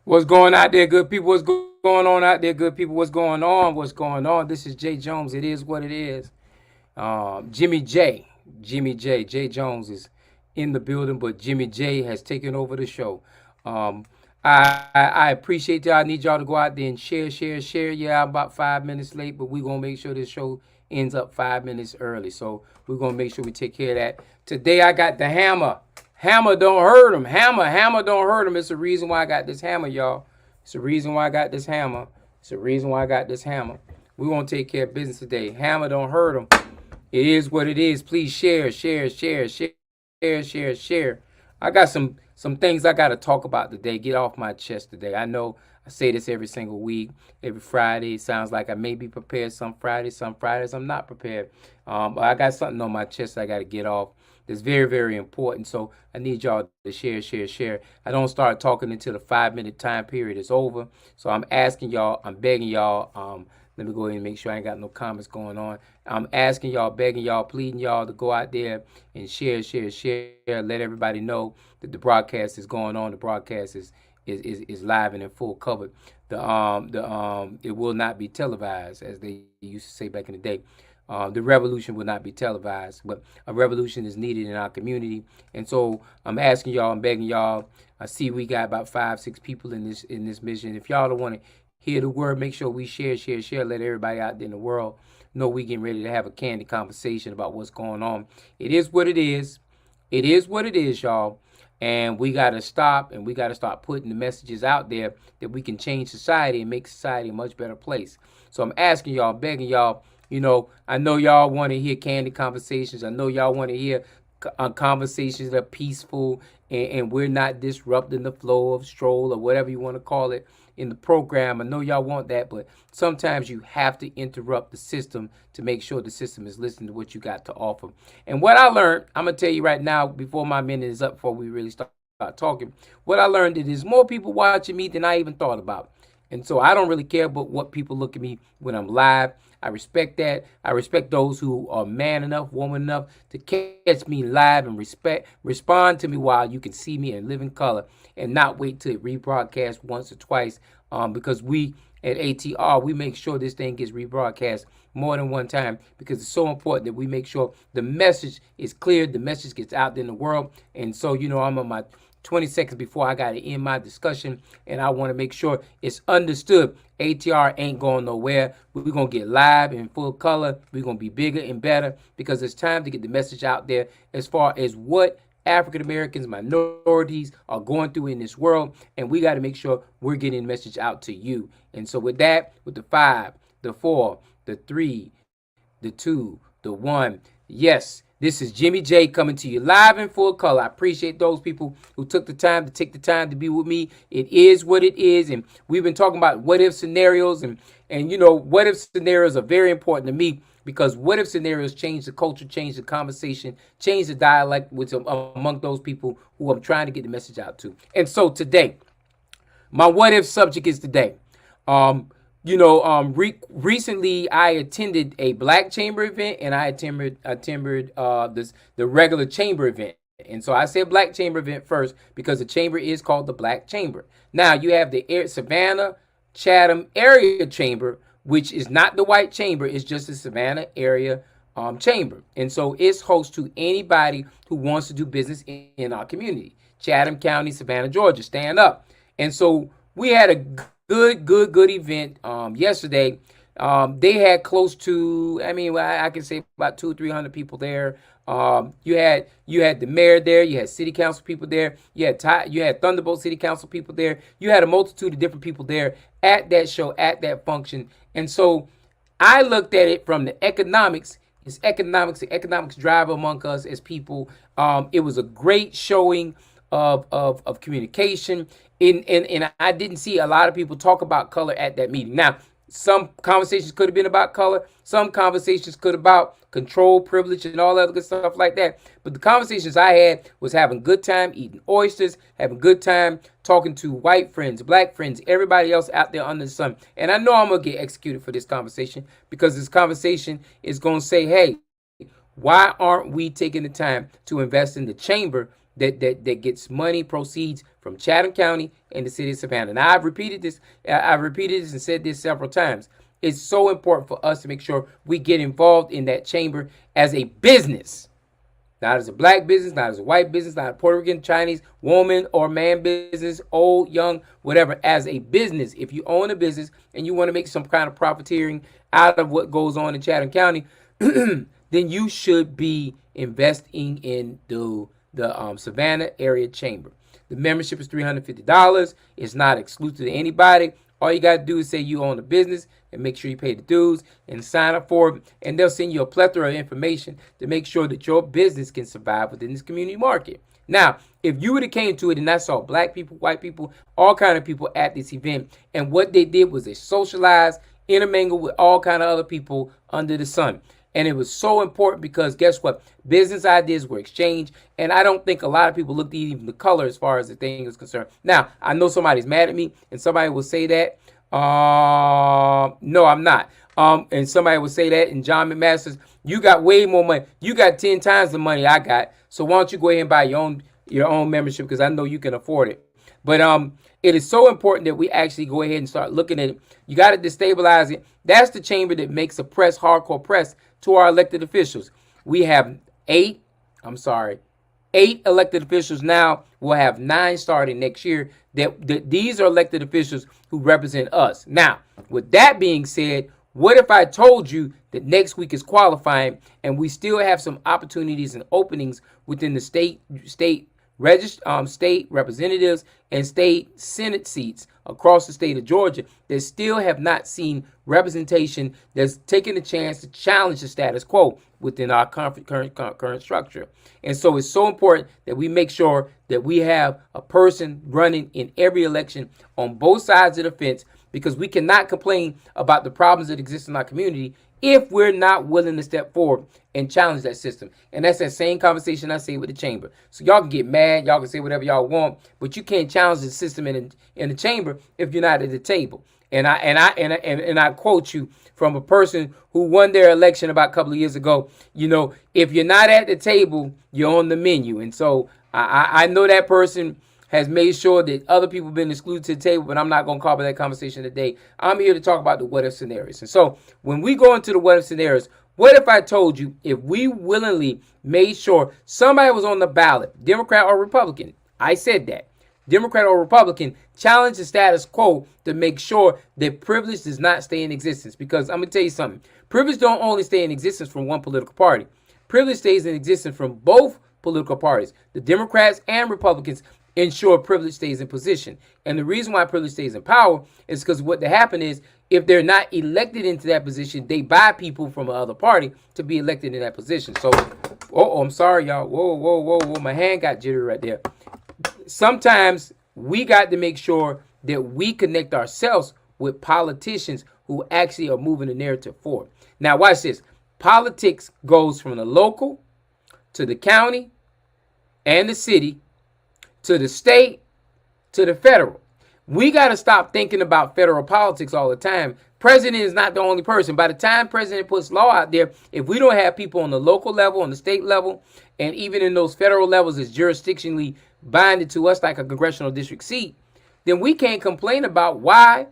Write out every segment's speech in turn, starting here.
What's going out there, good people? What's going on out there, good people? What's going on? What's going on? This is Jay Jones. It is what it is. Jimmy J. Jimmy J. Jay Jones is in the building, but Jimmy J has taken over the show. Um, I appreciate y'all. I need y'all to go out there and share. Yeah, I'm about 5 minutes late, but we're going to make sure this show ends up 5 minutes early. So we're going to make sure we take care of that. Today I got the hammer. Hammer don't hurt him. Hammer don't hurt him. It's the reason why I got this hammer, y'all. It's the reason why I got this hammer. It's the reason why I got this hammer. We're going to take care of business today. Hammer don't hurt him. It is what it is. Please share. I got some things I got to talk about today. Get off my chest today. I know I say this every single week, every Friday. It sounds like I may be prepared some Fridays I'm not prepared. But I got something on my chest I got to get off. It's very, very important. So I need y'all to share. I don't start talking until the 5 minute time period is over. So I'm asking y'all, I'm begging y'all, let me go ahead and make sure I ain't got no comments going on. I'm asking y'all, begging y'all, pleading y'all to go out there and share. Let everybody know that the broadcast is going on. The broadcast is live and in full cover. It will not be televised, as they used to say back in the day. The revolution will not be televised, but a revolution is needed in our community. And so I'm asking y'all, I'm begging y'all. I see we got about 5-6 people in this mission. If y'all don't want to hear the word, make sure we share. Let everybody out there in the world know we getting ready to have a candid conversation about what's going on. It is what it is. It is what it is, y'all. And we got to stop and we got to start putting the messages out there that we can change society and make society a much better place. So I'm asking y'all, begging y'all, I know y'all want to hear candid conversations. I know y'all want to hear conversations that are peaceful and we're not disrupting the flow of stroll or whatever you want to call it in the program. I know y'all want that, but sometimes you have to interrupt the system to make sure the system is listening to what you got to offer. And what I learned, I'm going to tell you right now before my minute is up, before we really start talking, what I learned is there's more people watching me than I even thought about. And so I don't really care about what people look at me when I'm live. I respect that. I respect those who are man enough, woman enough to catch me live and respond to me while you can see me in living color and not wait till it rebroadcast once or twice. Because we at ATR, we make sure this thing gets rebroadcast more than one time because it's so important that we make sure the message is clear, the message gets out there in the world. And so, I'm on my 20 seconds before I got to end my discussion, and I want to make sure it's understood. ATR ain't going nowhere. We're going to get live in full color. We're going to be bigger and better because it's time to get the message out there as far as what African Americans, minorities are going through in this world, and we got to make sure we're getting the message out to you. And so with that, with the 5, the 4, the 3, the 2, the 1, yes, this is Jimmy J coming to you live in full color. I appreciate those people who took the time to be with me. It is what it is. And we've been talking about what if scenarios and what if scenarios are very important to me because what if scenarios change the culture, change the conversation, change the dialect among those people who I'm trying to get the message out to. And so today, my what if subject is today. Recently I attended a Black Chamber event and I attended the regular chamber event. And so I said Black Chamber event first because the chamber is called the Black Chamber. Now you have the Savannah Chatham Area Chamber, which is not the White Chamber. It's just the Savannah Area Chamber. And so it's host to anybody who wants to do business in our community. Chatham County, Savannah, Georgia, stand up. And so we had a good event yesterday. They had close to, I can say about 200-300 people there. You had the mayor there. You had city council people there. You had Thunderbolt city council people there. You had a multitude of different people there at that show, at that function. And so I looked at it from the economics. It's economics, the economics drive among us as people. It was a great showing of communication. And I didn't see a lot of people talk about color at that meeting. Now, some conversations could have been about color. Some conversations could have been about control, privilege, and all that good stuff like that. But the conversations I had was having good time eating oysters, having good time talking to white friends, black friends, everybody else out there under the sun. And I know I'm going to get executed for this conversation because this conversation is going to say, hey, why aren't we taking the time to invest in the chamber that gets money, proceeds from Chatham County and the city of Savannah. Now, I've repeated this and said this several times. It's so important for us to make sure we get involved in that chamber as a business. Not as a black business, not as a white business, not a Puerto Rican, Chinese, woman or man business, old, young, whatever, as a business. If you own a business and you want to make some kind of profiteering out of what goes on in Chatham County, then you should be investing in the Savannah Area Chamber. The membership is $350. It's not exclusive to anybody. All you got to do is say you own a business and make sure you pay the dues and sign up for it. And they'll send you a plethora of information to make sure that your business can survive within this community market. Now, if you would have came to it and I saw black people, white people, all kind of people at this event, and what they did was they socialized, intermingled with all kind of other people under the sun. And it was so important because guess what? Business ideas were exchanged. And I don't think a lot of people looked at even the color as far as the thing is concerned. Now, I know somebody's mad at me and somebody will say that. No, I'm not. And somebody will say that. And John McMaster's, you got way more money. You got 10 times the money I got. So why don't you go ahead and buy your own membership because I know you can afford it. But it is so important that we actually go ahead and start looking at it. You got to destabilize it. That's the chamber that makes a press, hardcore press to our elected officials. We have 8 elected officials now. We'll have 9 starting next year. That these are elected officials who represent us. Now, with that being said, what if I told you that next week is qualifying and we still have some opportunities and openings within the state representatives and state Senate seats across the state of Georgia that still have not seen representation that's taken a chance to challenge the status quo within our current structure. And so it's so important that we make sure that we have a person running in every election on both sides of the fence, because we cannot complain about the problems that exist in our community if we're not willing to step forward and challenge that system. And that's that same conversation I say with the chamber. So y'all can get mad, y'all can say whatever y'all want, but you can't challenge the system in the chamber if you're not at the table. And I quote you from a person who won their election about a couple of years ago. You know, if you're not at the table, you're on the menu. And so I know that person has made sure that other people have been excluded to the table, but I'm not going to call for that conversation today. I'm here to talk about the what-if scenarios. And so when we go into the what-if scenarios, what if I told you if we willingly made sure somebody was on the ballot, Democrat or Republican? I said that. Democrat or Republican, challenge the status quo to make sure that privilege does not stay in existence. Because I'm going to tell you something. Privilege don't only stay in existence from one political party. Privilege stays in existence from both political parties. The Democrats and Republicans ensure privilege stays in position. And the reason why privilege stays in power is because what to happen is if they're not elected into that position, they buy people from another party to be elected in that position. So, I'm sorry, y'all. Whoa. My hand got jittery right there. Sometimes we got to make sure that we connect ourselves with politicians who actually are moving the narrative forward. Now, watch this. Politics goes from the local to the county and the city to the state, to the federal. We got to stop thinking about federal politics all the time. President is not the only person. By the time president puts law out there, if we don't have people on the local level, on the state level, and even in those federal levels that's jurisdictionally binded to us like a congressional district seat, then we can't complain about why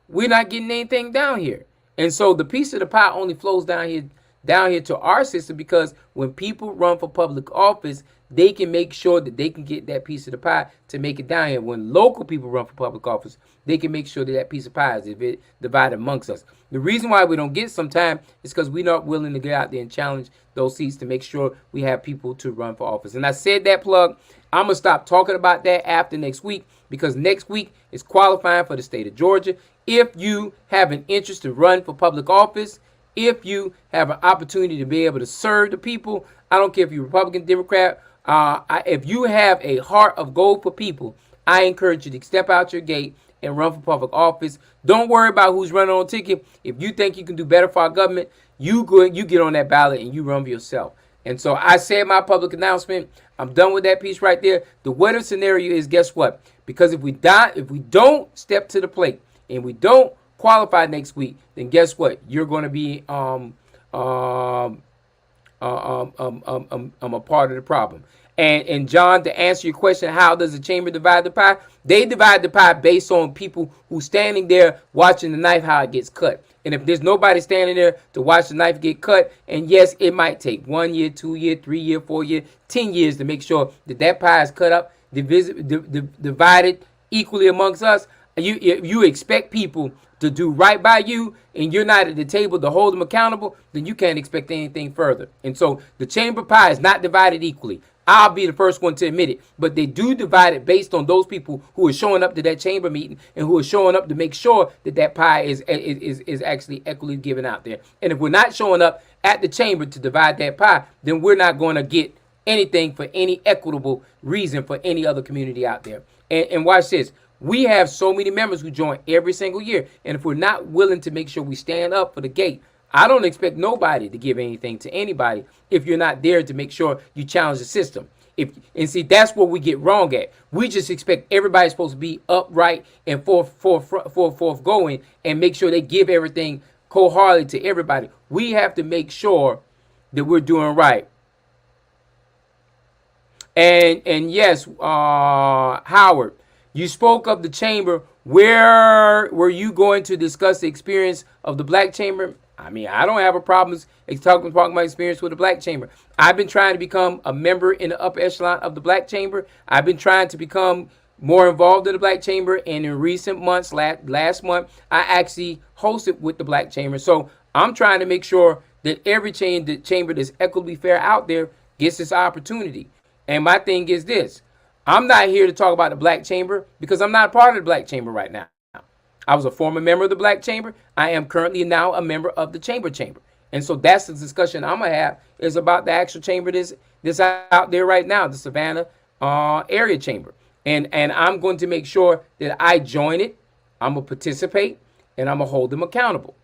we're not getting anything down here. And so the piece of the pie only flows down here to our system, because when people run for public office, they can make sure that they can get that piece of the pie to make it down here. When local people run for public office, they can make sure that that piece of pie is divided amongst us. The reason why we don't get some time is because we're not willing to get out there and challenge those seats to make sure we have people to run for office. And I said that plug. I'm going to stop talking about that after next week, because next week is qualifying for the state of Georgia. If you have an interest to run for public office, if you have an opportunity to be able to serve the people, I don't care if you're Republican, Democrat, if you have a heart of gold for people, I encourage you to step out your gate and run for public office. Don't worry about who's running on a ticket. If you think you can do better for our government, you get on that ballot and you run for yourself. And so I said my public announcement. I'm done with that piece right there. The what if scenario is, guess what? Because if we don't step to the plate and we don't qualify next week, then guess what? You're going to be I'm a part of the problem. And John, to answer your question, how does the chamber divide the pie? They divide the pie based on people who standing there watching the knife, how it gets cut. And if there's nobody standing there to watch the knife get cut, and yes, it might take 1 year, 2 year, 3 year, 4 year, 10 years to make sure that that pie is cut up, divided equally amongst us. You expect people to do right by you, and you're not at the table to hold them accountable, then you can't expect anything further. And so the chamber pie is not divided equally. I'll be the first one to admit it, but they do divide it based on those people who are showing up to that chamber meeting and who are showing up to make sure that that pie is actually equally given out there. And if we're not showing up at the chamber to divide that pie, then we're not going to get anything for any equitable reason for any other community out there. And watch this. We have so many members who join every single year. And if we're not willing to make sure we stand up for the gate, I don't expect nobody to give anything to anybody if you're not there to make sure you challenge the system. And see, that's what we get wrong at. We just expect everybody's supposed to be upright and forth going and make sure they give everything wholeheartedly to everybody. We have to make sure that we're doing right. And yes, Howard, you spoke of the chamber. Where were you going to discuss the experience of the black chamber? I mean, I don't have a problem talking about my experience with the black chamber. I've been trying to become a member in the upper echelon of the black chamber. I've been trying to become more involved in the black chamber. And in recent months, last month, I actually hosted with the black chamber. So I'm trying to make sure that every chamber that's equitably fair out there gets this opportunity. And my thing is this. I'm not here to talk about the black chamber because I'm not a part of the black chamber right now. I was a former member of the black chamber. I am currently now a member of the chamber. And so that's the discussion I'm going to have is about the actual chamber that's out there right now, the Savannah area chamber. And I'm going to make sure that I join it. I'm going to participate and I'm going to hold them accountable.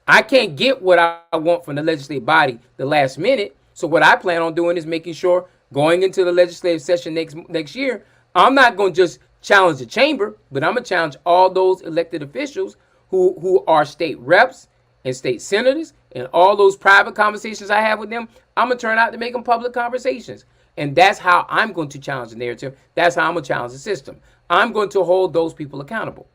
I can't get what I want from the legislative body the last minute. So what I plan on doing is making sure going into the legislative session next year, I'm not going to just challenge the chamber, but I'm going to challenge all those elected officials who are state reps and state senators and all those private conversations I have with them. I'm going to turn out to make them public conversations. And that's how I'm going to challenge the narrative. That's how I'm going to challenge the system. I'm going to hold those people accountable.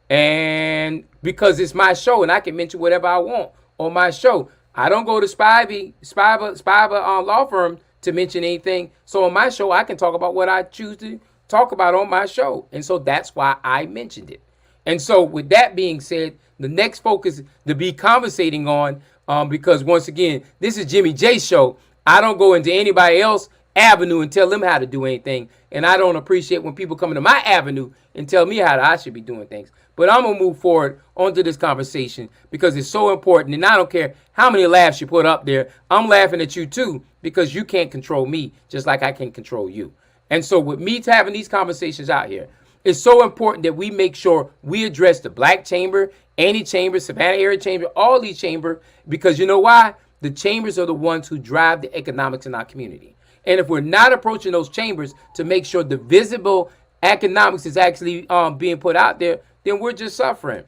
And because it's my show and I can mention whatever I want on my show. I don't go to Spivey law firm to mention anything. So on my show, I can talk about what I choose to talk about on my show. And so that's why I mentioned it. And so with that being said, the next focus to be conversating on, because once again, this is Jimmy J's show. I don't go into anybody else's avenue and tell them how to do anything. And I don't appreciate when people come into my avenue and tell me how I should be doing things. But I'm going to move forward onto this conversation because it's so important. And I don't care how many laughs you put up there. I'm laughing at you too because you can't control me just like I can't control you. And so with me having these conversations out here, it's so important that we make sure we address the black chamber, any chamber, Savannah area chamber, all these chambers, because you know why? The chambers are the ones who drive the economics in our community. And if we're not approaching those chambers to make sure the visible economics is actually being put out there, then we're just suffering.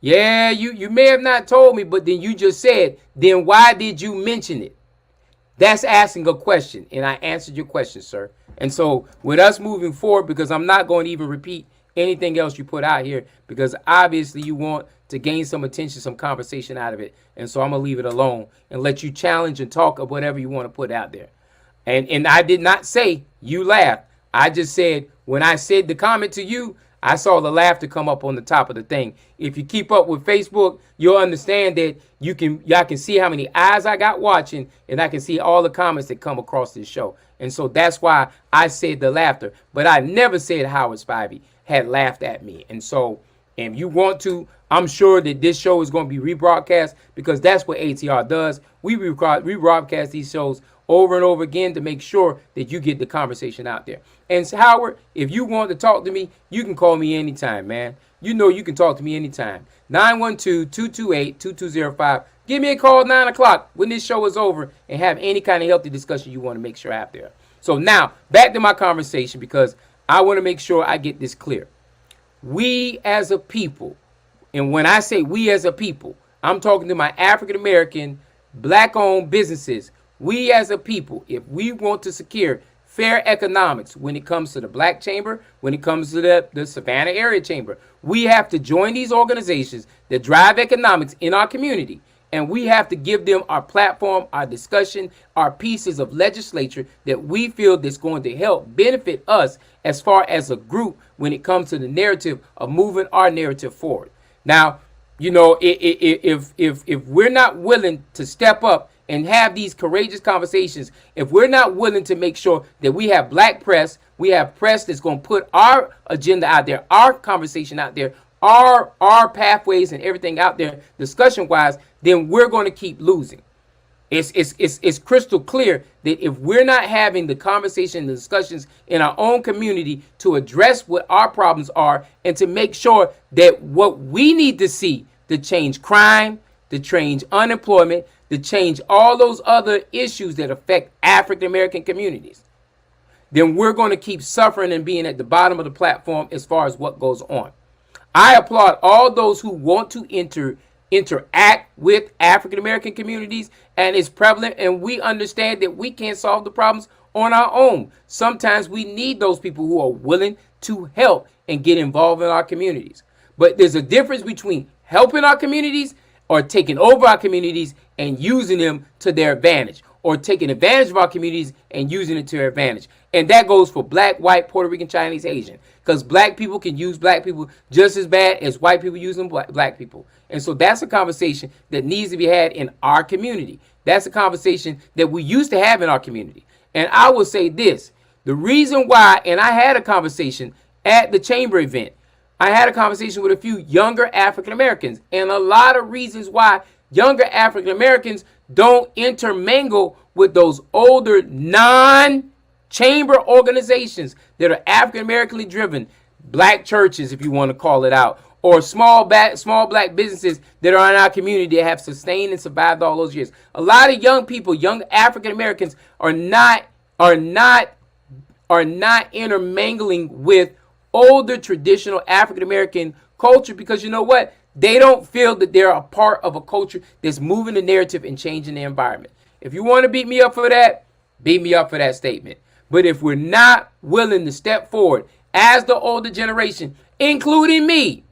Yeah, you may have not told me, but then you just said, then why did you mention it? That's asking a question, and I answered your question, sir. And so with us moving forward, because I'm not going to even repeat anything else you put out here, because obviously you want to gain some attention, some conversation out of it. And so I'm going to leave it alone and let you challenge and talk of whatever you want to put out there. And I did not say you laughed. I just said when I said the comment to you, I saw the laughter come up on the top of the thing. If you keep up with Facebook, you'll understand that y'all can see how many eyes I got watching, and I can see all the comments that come across this show. And so that's why I said the laughter. But I never said Howard Spivey had laughed at me. And so if you want to, I'm sure that this show is going to be rebroadcast because that's what ATR does. We rebroadcast these shows over and over again to make sure that you get the conversation out there. And Howard, if you want to talk to me, you can call me anytime, man. You know you can talk to me anytime. 912-228-2205. Give me a call at 9 o'clock when this show is over and have any kind of healthy discussion you want to make sure out there. So now, back to my conversation because I want to make sure I get this clear. We as a people, and when I say we as a people, I'm talking to my African-American black-owned businesses. We as a people, if we want to secure fair economics when it comes to the Black Chamber, when it comes to the Savannah Area Chamber, we have to join these organizations that drive economics in our community. And we have to give them our platform, our discussion, our pieces of legislature that we feel that's going to help benefit us as far as a group when it comes to the narrative of moving our narrative forward. Now, you know, if we're not willing to step up and have these courageous conversations, if we're not willing to make sure that we have black press, we have press that's going to put our agenda out there, our conversation out there, our pathways and everything out there, discussion wise, then we're going to keep losing. It's crystal clear that if we're not having the conversation, the discussions in our own community to address what our problems are and to make sure that what we need to see to change crime, to change unemployment, to change all those other issues that affect African American communities, then we're going to keep suffering and being at the bottom of the platform as far as what goes on. I applaud all those who want to interact with African American communities, and it's prevalent, and we understand that we can't solve the problems on our own. Sometimes we need those people who are willing to help and get involved in our communities. But there's a difference between helping our communities or taking over our communities and using them to their advantage, or taking advantage of our communities and using it to their advantage. And that goes for black, white, Puerto Rican, Chinese, Asian, because black people can use black people just as bad as white people using black people. And so that's a conversation that needs to be had in our community. That's a conversation that we used to have in our community. And I will say this, the reason why, and I had a conversation at the chamber event, I had a conversation with a few younger African Americans, and a lot of reasons why younger African Americans don't intermingle with those older non-chamber organizations that are African Americanly driven, black churches, if you want to call it out, or small black businesses that are in our community that have sustained and survived all those years. A lot of young people, young African Americans, are not intermingling with older traditional African American culture, because you know what? They don't feel that they're a part of a culture that's moving the narrative and changing the environment. If you want to beat me up for that, beat me up for that statement. But if we're not willing to step forward as the older generation, including me,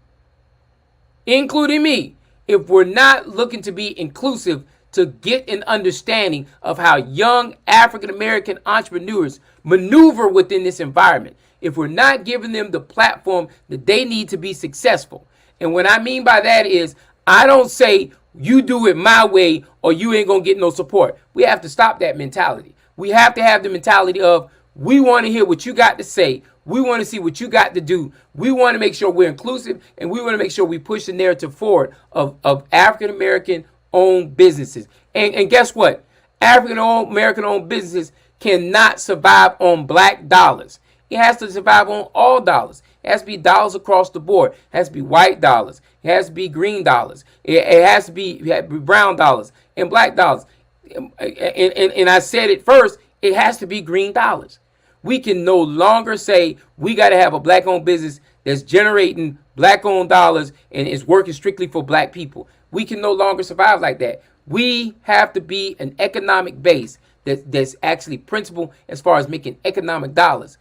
if we're not looking to be inclusive, to get an understanding of how young African American entrepreneurs maneuver within this environment, if we're not giving them the platform that they need to be successful. And what I mean by that is, I don't say you do it my way or you ain't gonna get no support. We have to stop that mentality. We have to have the mentality of, we want to hear what you got to say. We want to see what you got to do. We want to make sure we're inclusive, and we want to make sure we push the narrative forward of African American owned businesses. And guess what? African American owned businesses cannot survive on black dollars. It has to survive on all dollars. It has to be dollars across the board. It has to be white dollars. It has to be green dollars. It has to be brown dollars and black dollars. And I said it first, it has to be green dollars. We can no longer say we got to have a black-owned business that's generating black-owned dollars and is working strictly for black people. We can no longer survive like that. We have to be an economic base that's actually principled as far as making economic dollars,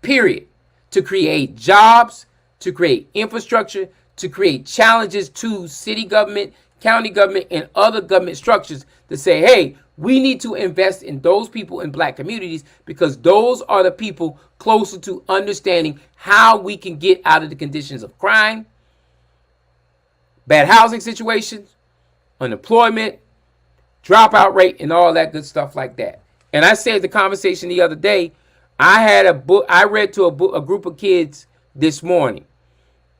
period. To create jobs, to create infrastructure, to create challenges to city government, county government, and other government structures to say, hey, we need to invest in those people in black communities, because those are the people closer to understanding how we can get out of the conditions of crime, bad housing situations, unemployment, dropout rate, and all that good stuff like that. And I said the conversation the other day, I had a book, I read to a group of kids this morning.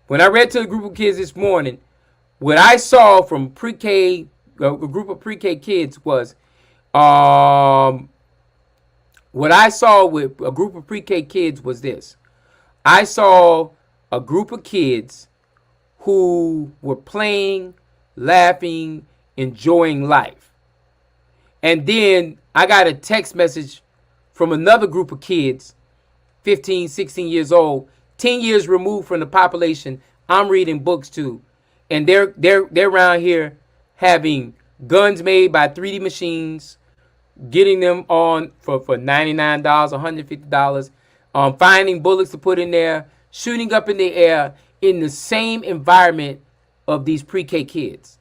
When I read to a group of kids this morning, what I saw from pre-K, a group of pre-K kids was, what I saw with a group of pre-K kids was this. I saw a group of kids who were playing, laughing, enjoying life. And then I got a text message from another group of kids, 15, 16 years old, 10 years removed from the population I'm reading books to. And they're around here having guns made by 3D machines, getting them on for $99, $150, finding bullets to put in there, shooting up in the air in the same environment of these pre-K kids.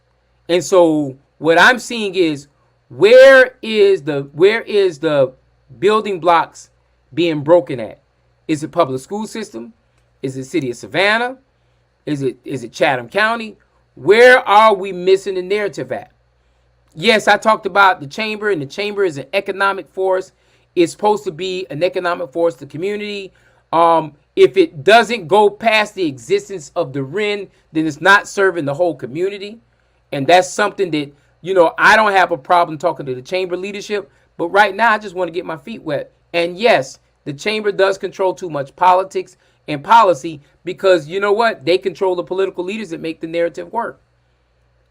And so what I'm seeing is where is the building blocks being broken at? Is it public school system? Is it city of Savannah? Is it Chatham County? Where are we missing the narrative at? Yes, I talked about the chamber, and the chamber is an economic force. It's supposed to be an economic force to the community. If it doesn't go past the existence of the REN, then it's not serving the whole community. And that's something that, I don't have a problem talking to the chamber leadership. But right now, I just want to get my feet wet. And yes, the chamber does control too much politics and policy because you know what? They control the political leaders that make the narrative work.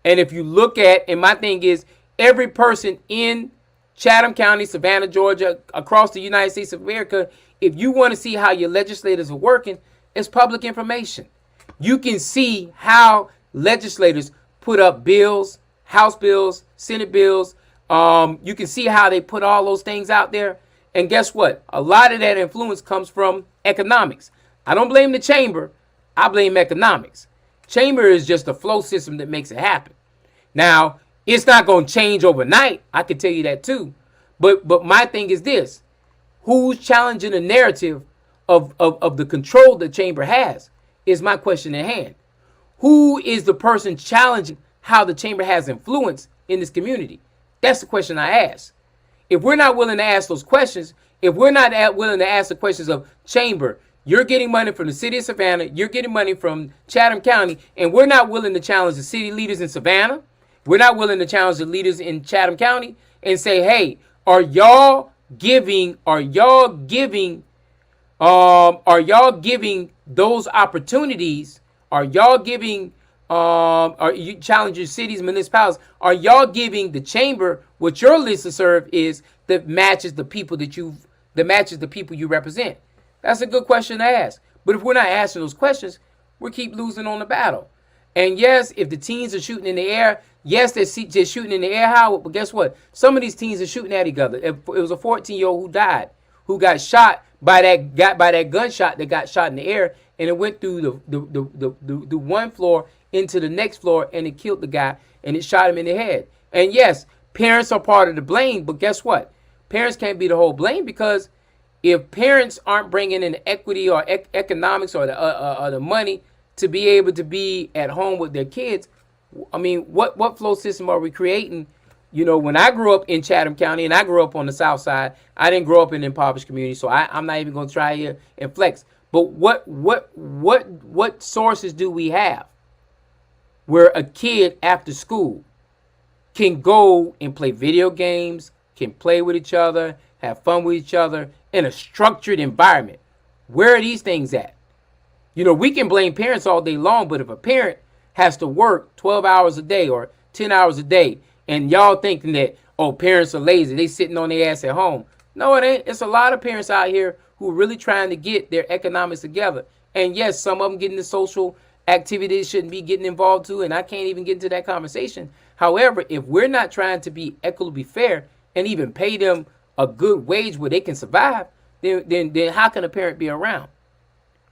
And if you look at, and my thing is, every person in Chatham County, Savannah, Georgia, across the United States of America, if you want to see how your legislators are working, it's public information. You can see how legislators put up bills, House bills, Senate bills. You can see how they put all those things out there. And guess what? A lot of that influence comes from economics. I don't blame the chamber. I blame economics. Chamber is just a flow system that makes it happen. Now, it's not going to change overnight. I can tell you that too. But my thing is this. Who's challenging the narrative of the control the chamber has is my question at hand. Who is the person challenging how the chamber has influence in this community? That's the question I ask. If we're not willing to ask those questions, if we're not willing to ask the questions of chamber, you're getting money from the city of Savannah, you're getting money from Chatham County, and we're not willing to challenge the city leaders in Savannah, we're not willing to challenge the leaders in Chatham County and say, hey, are y'all giving those opportunities? Are you challenge your cities, municipalities? Are y'all giving the chamber what your list of serve is that matches the people you represent? That's a good question to ask. But if we're not asking those questions, we keep losing on the battle. And yes, if the teens are shooting in the air, yes, they're just shooting in the air, Howard. But guess what? Some of these teens are shooting at each other. It was a 14-year-old who died, who got shot by that gunshot that got shot in the air, and it went through the one floor into the next floor, and it killed the guy, and it shot him in the head. And yes, parents are part of the blame, but guess what? Parents can't be the whole blame, because if parents aren't bringing in equity or economics or the money to be able to be at home with their kids, I mean, what flow system are we creating? When I grew up in Chatham County, and I grew up on the south side, I didn't grow up in an impoverished community, so I'm not even going to try here and flex. But what sources do we have where a kid after school can go and play video games, can play with each other, have fun with each other in a structured environment? Where are these things at? We can blame parents all day long, but if a parent has to work 12 hours a day or 10 hours a day, and y'all thinking that, parents are lazy, they sitting on their ass at home. No, it ain't. It's a lot of parents out here who are really trying to get their economics together. And yes, some of them getting the social activities shouldn't be getting involved too, and I can't even get into that conversation. However, if we're not trying to be equitably fair and even pay them a good wage where they can survive, then how can a parent be around?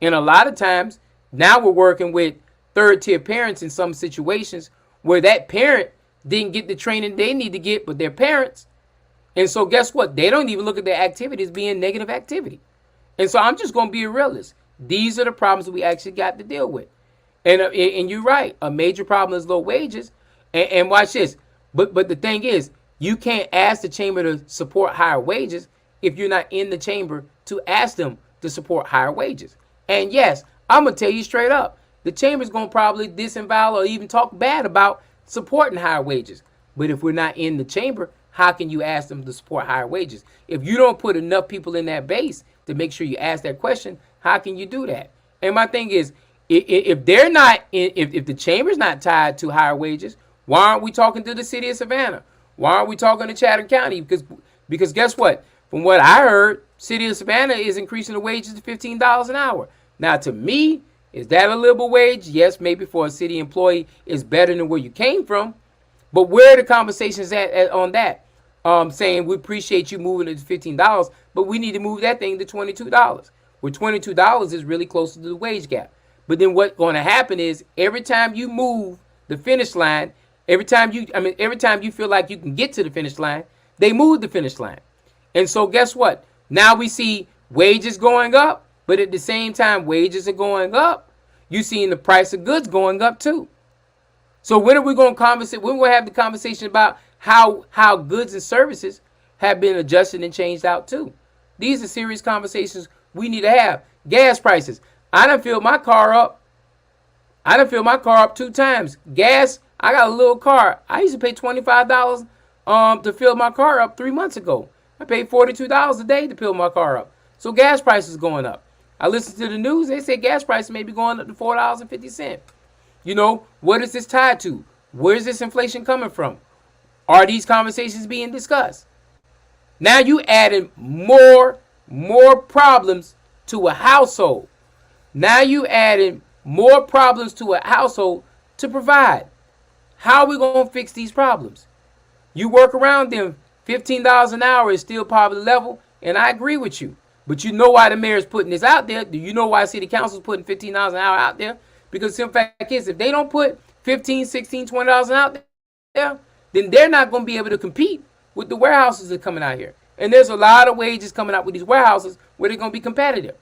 And a lot of times, now we're working with third-tier parents in some situations where that parent didn't get the training they need to get, but their parents. And so guess what? They don't even look at their activities being negative activity. And so I'm just going to be a realist. These are the problems that we actually got to deal with. And you're right. A major problem is low wages. And watch this. But the thing is, you can't ask the chamber to support higher wages if you're not in the chamber to ask them to support higher wages. And yes, I'm going to tell you straight up, the chamber's going to probably disavow or even talk bad about supporting higher wages. But if we're not in the chamber, how can you ask them to support higher wages? If you don't put enough people in that base to make sure you ask that question, how can you do that? And my thing is, if they're not, if the chamber's not tied to higher wages, why aren't we talking to the city of Savannah? Why aren't we talking to Chatham County? Because guess what? From what I heard, city of Savannah is increasing the wages to $15 an hour. Now, to me, is that a livable wage? Yes, maybe for a city employee, it's better than where you came from. But where are the conversations at on that? Saying we appreciate you moving it to $15, but we need to move that thing to $22. Where $22 is really close to the wage gap. But then what's going to happen is every time you move the finish line, every time you feel like you can get to the finish line, they move the finish line. And so guess what? Now we see wages going up, but at the same time wages are going up. You're seeing the price of goods going up too. So when are we going to conversate? When we'll have the conversation about how goods and services have been adjusted and changed out too? These are serious conversations we need to have. Gas prices. I done filled my car up. 2 times. Gas. I got a little car. I used to pay $25 to fill my car up 3 months ago. I paid $42 a day to fill my car up. So gas prices going up. I listened to the news. They say gas prices may be going up to $4.50. You know, what is this tied to? Where is this inflation coming from? Are these conversations being discussed? Now you added more problems to a household. Now you added more problems to a household to provide. How are we going to fix these problems? You work around them. $15 an hour is still poverty level, and I agree with you. But you know why the mayor is putting this out there? Do you know why city council is putting $15 an hour out there? Because the fact is, if they don't put $15, $16, $20 out there, then they're not going to be able to compete with the warehouses that are coming out here. And there's a lot of wages coming out with these warehouses where they're going to be competitive.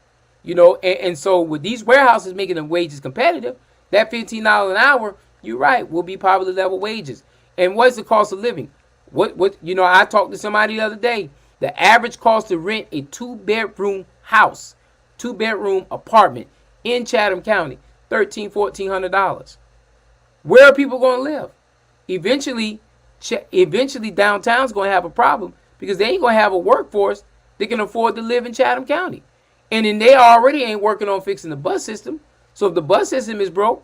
You know, and so with these warehouses making the wages competitive, that $15 an hour, you're right, will be poverty level wages. And what's the cost of living? I talked to somebody the other day. The average cost to rent a 2-bedroom house, 2-bedroom apartment in Chatham County, $1,400. Where are people going to live? Eventually downtown's going to have a problem because they ain't going to have a workforce that can afford to live in Chatham County. And then they already ain't working on fixing the bus system. So if the bus system is broke,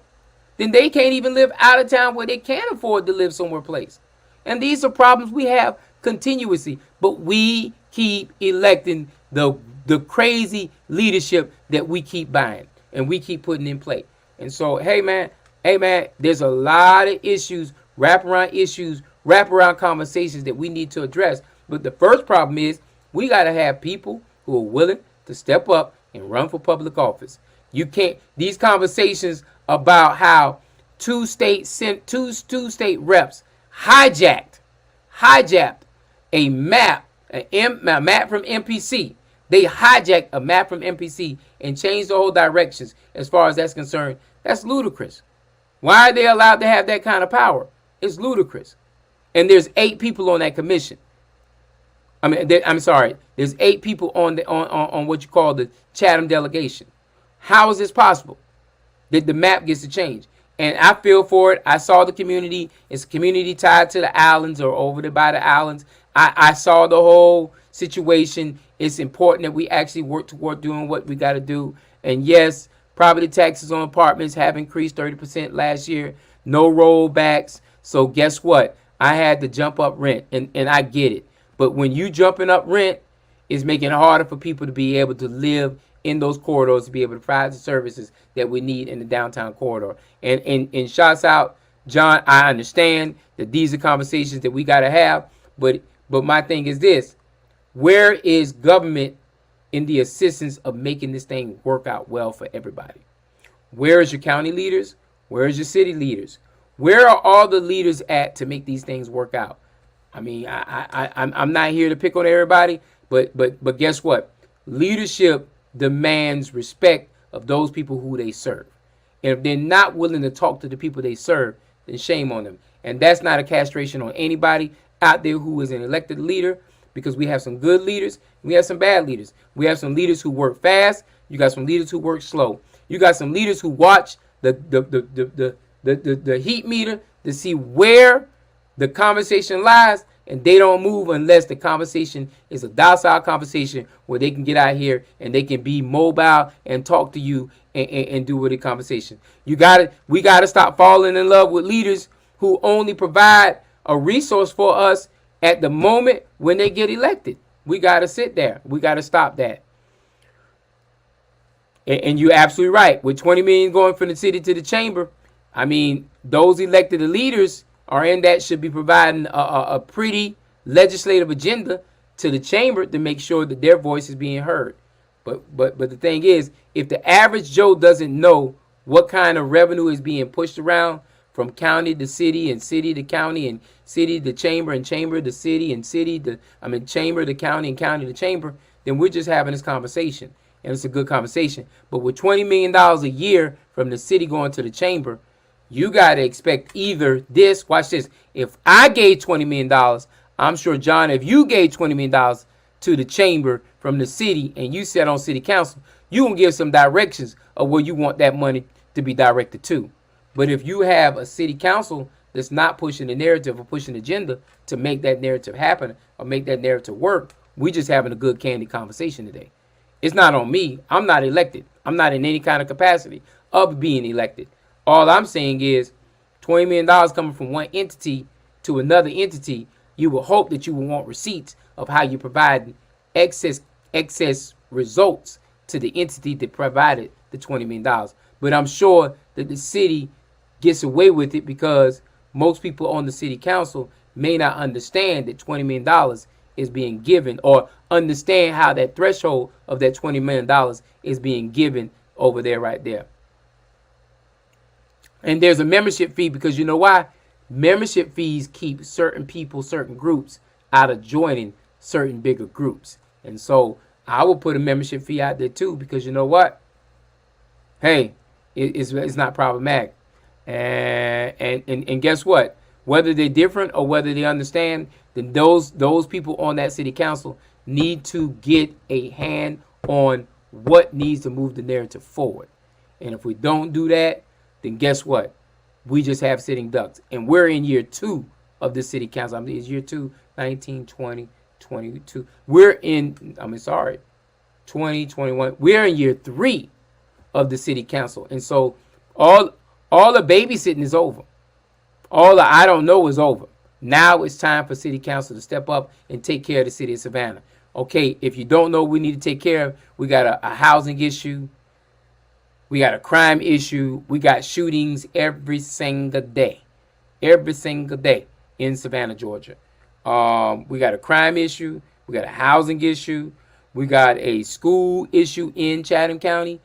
then they can't even live out of town where they can afford to live somewhere place. And these are problems we have continuously. But we keep electing the crazy leadership that we keep buying and we keep putting in play. And so, hey man, there's a lot of issues, wraparound conversations that we need to address. But the first problem is we got to have people who are willing to step up and run for public office. You can't, these conversations about how two state reps hijacked a map from MPC. They hijacked a map from MPC and changed the whole directions as far as that's concerned. That's ludicrous. Why are they allowed to have that kind of power? It's ludicrous. And there's 8 people on that commission. There's 8 people on what you call the Chatham delegation. How is this possible that the map gets to change? And I feel for it. I saw the community. It's a community tied to the islands or over there by the islands. I saw the whole situation. It's important that we actually work toward doing what we got to do. And yes, property taxes on apartments have increased 30% last year. No rollbacks. So guess what? I had to jump up rent, and I get it. But when you jumping up rent, it's making it harder for people to be able to live in those corridors, to be able to provide the services that we need in the downtown corridor. And shouts out, John, I understand that these are conversations that we got to have. But my thing is this. Where is government in the assistance of making this thing work out well for everybody? Where is your county leaders? Where is your city leaders? Where are all the leaders at to make these things work out? I mean, I'm not here to pick on everybody, but guess what? Leadership demands respect of those people who they serve. And if they're not willing to talk to the people they serve, then shame on them. And that's not a castration on anybody out there who is an elected leader, because we have some good leaders, we have some bad leaders. We have some leaders who work fast. You got some leaders who work slow. You got some leaders who watch the heat meter to see where the conversation lies, and they don't move unless the conversation is a docile conversation where they can get out here and they can be mobile and talk to you and do with the conversation. We got to stop falling in love with leaders who only provide a resource for us at the moment when they get elected. We got to sit there. We got to stop that. And you're absolutely right. With $20 million going from the city to the chamber, I mean, those elected leaders are in that should be providing a pretty legislative agenda to the chamber to make sure that their voice is being heard. But the thing is, if the average Joe doesn't know what kind of revenue is being pushed around from county to city and city to county and city to chamber and chamber to city and city to chamber to county and county to chamber, then we're just having this conversation. And it's a good conversation. But with $20 million a year from the city going to the chamber, you got to expect either this. Watch this. If I gave $20 million, I'm sure, John, if you gave $20 million to the chamber from the city and you sat on city council, you going to give some directions of where you want that money to be directed to. But if you have a city council that's not pushing the narrative or pushing the agenda to make that narrative happen or make that narrative work, we just having a good candid conversation today. It's not on me. I'm not elected. I'm not in any kind of capacity of being elected. All I'm saying is $20 million coming from one entity to another entity, you will hope that you will want receipts of how you provide excess results to the entity that provided the $20 million. But I'm sure that the city gets away with it because most people on the city council may not understand that $20 million is being given or understand how that threshold of that $20 million is being given over there right there. And there's a membership fee because you know why? Membership fees keep certain people, certain groups out of joining certain bigger groups. And so I will put a membership fee out there too because you know what? Hey, it's not problematic. And guess what? Whether they're different or whether they understand, then those people on that city council need to get a hand on what needs to move the narrative forward. And if we don't do that, then guess what? We just have sitting ducks. And we're in year 2 of the city council. It's year 2, 19, 20, 22. We're in, 2021. We're in year 3 of the city council. And so all the babysitting is over. All the I don't know is over. Now it's time for city council to step up and take care of the city of Savannah. Okay, if you don't know what we need to take care of, we got a housing issue. We got a crime issue. We got shootings every single day. Every single day in Savannah, Georgia. We got a crime issue. We got a housing issue. We got a school issue in Chatham County.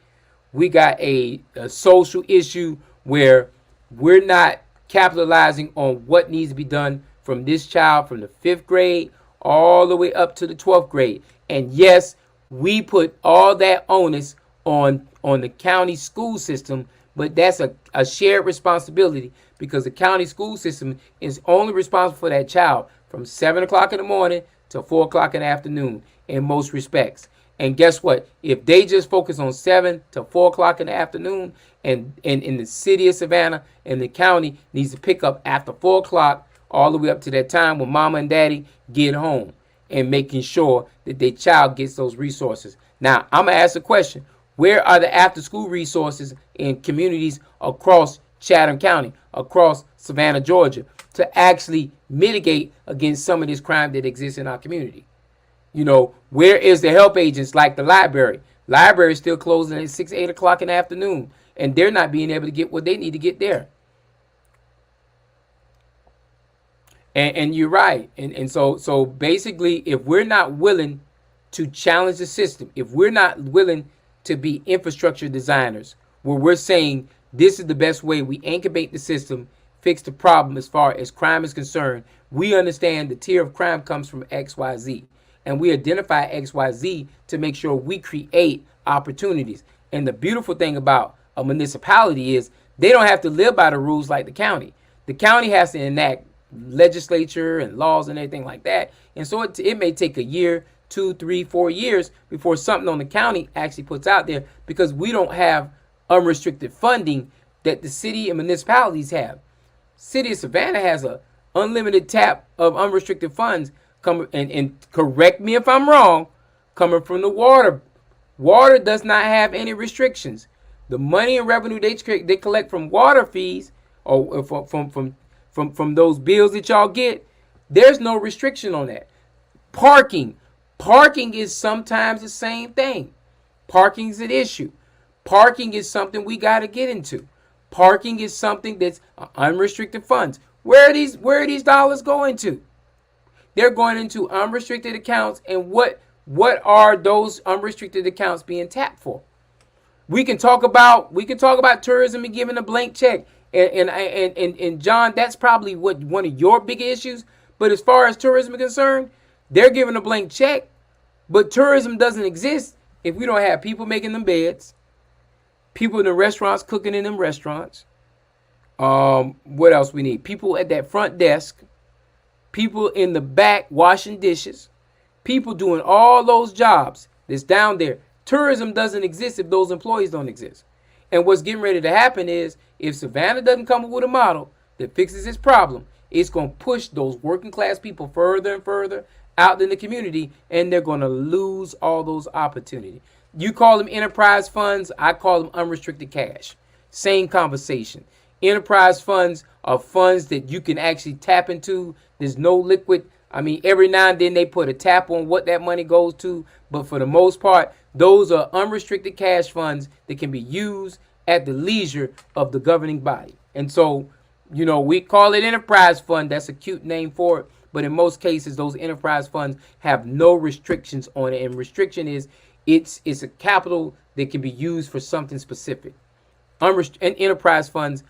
We got a social issue where we're not capitalizing on what needs to be done from this child from the 5th grade all the way up to the 12th grade. And yes, we put all that onus on the county school system, but that's a shared responsibility because the county school system is only responsible for that child from 7 o'clock in the morning to 4 o'clock in the afternoon in most respects. And guess what? If they just focus on 7 to 4 o'clock in the afternoon, and in the city of Savannah and the county needs to pick up after 4 o'clock all the way up to that time when mama and daddy get home and making sure that their child gets those resources. Now, I'm going to ask a question. Where are the after-school resources in communities across Chatham County, across Savannah, Georgia, to actually mitigate against some of this crime that exists in our community? You know, where is the help agents like the library? Library is still closing at 6, 8 o'clock in the afternoon, and they're not being able to get what they need to get there. And you're right. And so basically, if we're not willing to challenge the system, if we're not willing to be infrastructure designers, where we're saying this is the best way we incubate the system, fix the problem as far as crime is concerned, we understand the tier of crime comes from XYZ. And we identify XYZ to make sure we create opportunities. And the beautiful thing about a municipality is they don't have to live by the rules like the county. The county has to enact legislature and laws and everything like that. And so it may take a year, 2, 3, 4 years before something on the county actually puts out there because we don't have unrestricted funding that the city and municipalities have. City of Savannah has a unlimited tap of unrestricted funds coming, and correct me if I'm wrong, coming from the water. Water does not have any restrictions. The money and revenue they collect from water fees or from those bills that y'all get, there's no restriction on that. Parking is sometimes the same thing. Parking is an issue. Parking is something we got to get into. Parking is something that's unrestricted funds. Where are these dollars going to? They're going into unrestricted accounts, and what are those unrestricted accounts being tapped for? We can talk about tourism and giving a blank check. And John, that's probably what one of your big issues. But as far as tourism is concerned, they're giving a blank check, but tourism doesn't exist if we don't have people making them beds, people in the restaurants cooking in them restaurants. What else we need? People at that front desk, people in the back washing dishes, people doing all those jobs that's down there. Tourism doesn't exist if those employees don't exist. And what's getting ready to happen is if Savannah doesn't come up with a model that fixes this problem, it's going to push those working class people further and further out in the community, and they're going to lose all those opportunities. You call them enterprise funds, I call them unrestricted cash. Same conversation. Enterprise funds are funds that you can actually tap into. There's no liquid. I mean, every now and then they put a tap on what that money goes to, but for the most part, those are unrestricted cash funds that can be used at the leisure of the governing body. And so, we call it enterprise fund. That's a cute name for it. But in most cases, those enterprise funds have no restrictions on it. And restriction is it's a capital that can be used for something specific. And enterprise funds,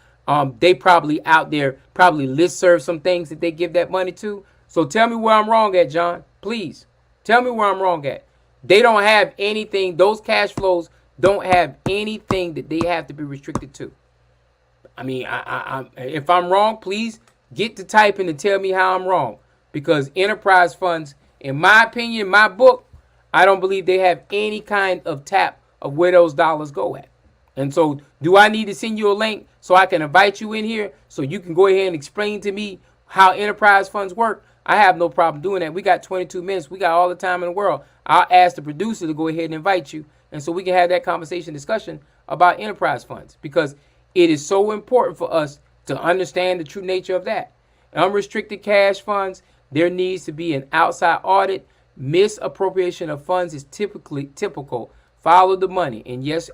they probably out there probably listserv some things that they give that money to. So tell me where I'm wrong at, John. Please tell me where I'm wrong at. They don't have anything. Those cash flows don't have anything that they have to be restricted to. I mean, if I'm wrong, please get to typing and tell me how I'm wrong. Because enterprise funds, in my opinion, my book, I don't believe they have any kind of tap of where those dollars go at. And so do I need to send you a link so I can invite you in here so you can go ahead and explain to me how enterprise funds work? I have no problem doing that. We got 22 minutes. We got all the time in the world. I'll ask the producer to go ahead and invite you, and so we can have that conversation discussion about enterprise funds, because it is so important for us to understand the true nature of that. Unrestricted cash funds, there needs to be an outside audit. Misappropriation of funds is typical. Follow the money. And yes,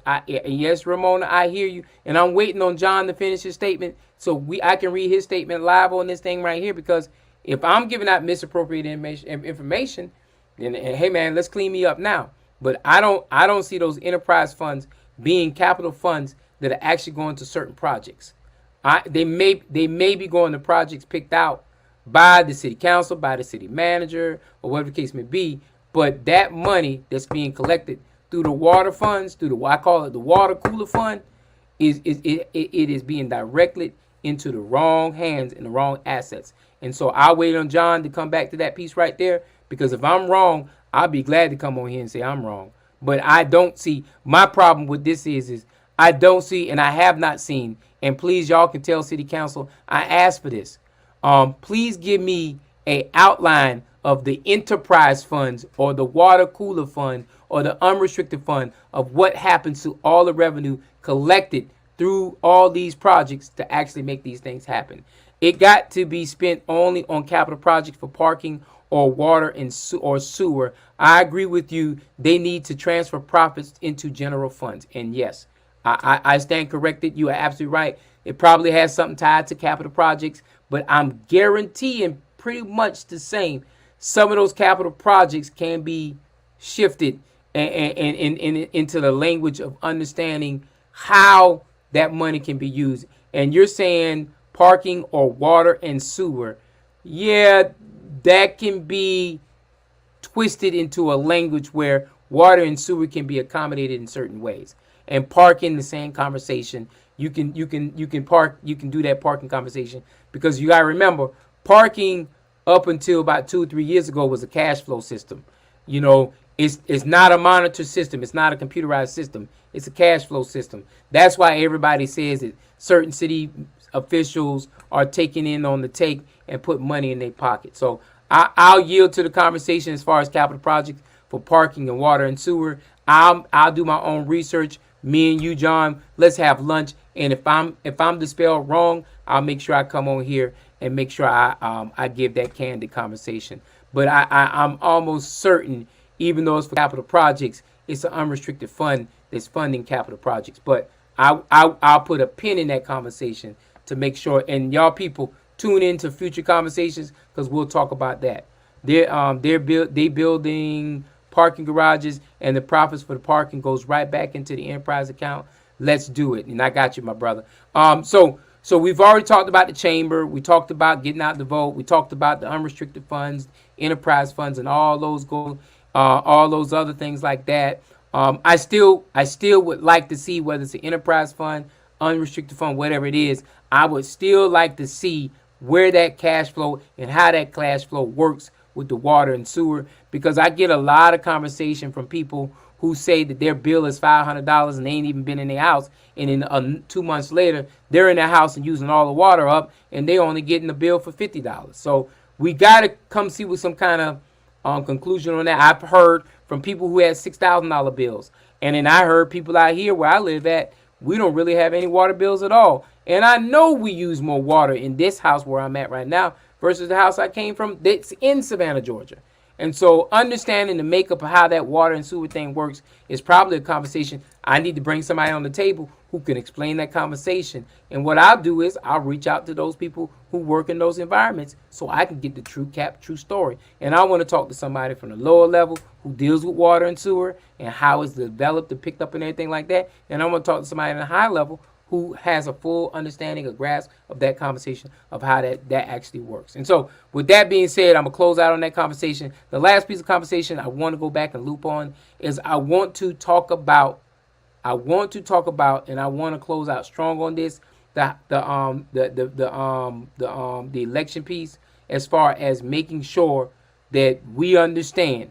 Ramona, I hear you. And I'm waiting on John to finish his statement so I can read his statement live on this thing right here, because if I'm giving out misappropriated information, then hey man, let's clean me up now. But I don't see those enterprise funds being capital funds that are actually going to certain projects. They may be going to projects picked out by the city council, by the city manager, or whatever the case may be. But that money that's being collected through the water funds, I call it the water cooler fund, it is being directed into the wrong hands and the wrong assets. And so I'll wait on John to come back to that piece right there, because if I'm wrong, I'll be glad to come on here and say I'm wrong. But I don't see, my problem with this is I don't see, and I have not seen, and please y'all can tell city council, I asked for this. Please give me a outline of the enterprise funds or the water cooler fund or the unrestricted fund of what happens to all the revenue collected through all these projects to actually make these things happen. It got to be spent only on capital projects for parking or water or sewer. I agree with you. They need to transfer profits into general funds. And yes, I stand corrected. You are absolutely right. It probably has something tied to capital projects, but I'm guaranteeing pretty much the same. Some of those capital projects can be shifted and into the language of understanding how that money can be used. And you're saying parking or water and sewer. Yeah, that can be twisted into a language where water and sewer can be accommodated in certain ways. And parking, the same conversation. You can do that parking conversation, because you gotta remember, parking up until about 2 or 3 years ago was a cash flow system. It's not a monitor system. It's not a computerized system. It's a cash flow system. That's why everybody says that certain city officials are taking in on the take and put money in their pocket. So I'll yield to the conversation as far as capital projects for parking and water and sewer. I'll do my own research. Me and you, John, let's have lunch. And if I'm dispelled wrong, I'll make sure I come on here and make sure I give that candid conversation. But I'm almost certain, even though it's for capital projects, it's an unrestricted fund that's funding capital projects. But I'll put a pin in that conversation to make sure. And y'all people, tune into future conversations because we'll talk about that. They building parking garages, and the profits for the parking goes right back into the enterprise account. Let's do it, and I got you, my brother. So we've already talked about the chamber. We talked about getting out the vote. We talked about the unrestricted funds, enterprise funds, and all those all those other things like that. I still would like to see whether it's an enterprise fund, unrestricted fund, whatever it is. I would still like to see where that cash flow and how that cash flow works with the water and sewer, because I get a lot of conversation from people who say that their bill is $500 and they ain't even been in their house, and then 2 months later they're in their house and using all the water up, and they only getting a bill for $50. So we got to come see with some kind of conclusion on that. I've heard from people who had $6,000 bills, and then I heard people out here where I live at, we don't really have any water bills at all. And I know we use more water in this house where I'm at right now versus the house I came from that's in Savannah, Georgia. And so understanding the makeup of how that water and sewer thing works is probably a conversation I need to bring somebody on the table who can explain that conversation. And what I'll do is I'll reach out to those people who work in those environments so I can get the true story. And I want to talk to somebody from the lower level who deals with water and sewer and how it's developed and picked up and everything like that. And I want to talk to somebody at a high level who has a full understanding, a grasp of that conversation of how that actually works. And so with that being said, I'm going to close out on that conversation. The last piece of conversation I want to go back and loop on is I want to talk about, and I want to close out strong on this, the election piece, as far as making sure that we understand